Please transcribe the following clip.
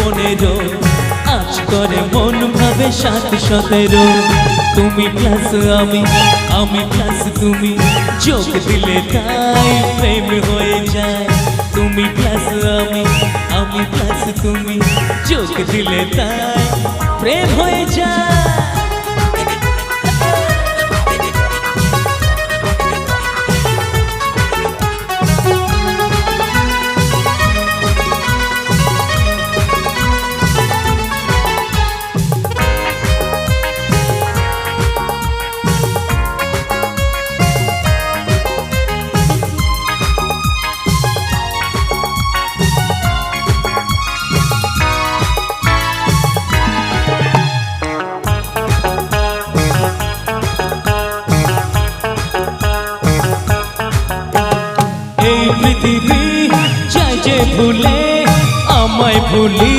15 আজ করে মন ভাবে 7-17 তুমি প্লাস আমি প্লাস তুমি যোগ দিলে তাই প্রেম হয়ে যায় তুমি প্লাস আমি প্লাস তুমি যোগ দিলে তাই প্রেম হয়ে যায় পৃথিবী চাই যে ভুলে আমায় ভুলি